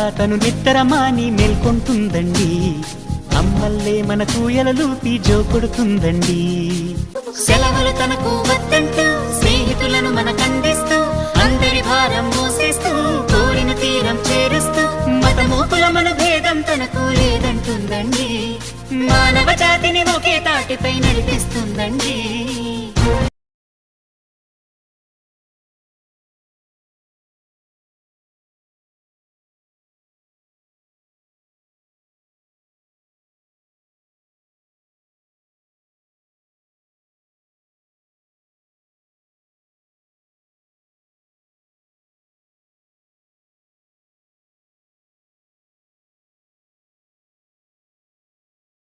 తను నిద్రమాని మేల్కొంటుందండి. అమ్మల్లే మనకు ఎలలూపి జో కొడుతుందండి. సెలవులు తనకు వద్దంటూ స్నేహితులను మనకందిస్తూ అందరి భారం మోసేస్తూ కోరిన తీరం చేరుస్తూ మతమూపుల మన భేదం తనకు లేదంటుందండి. మానవ జాతిని ఒకే తాటిపై నడిపిస్తుందండి.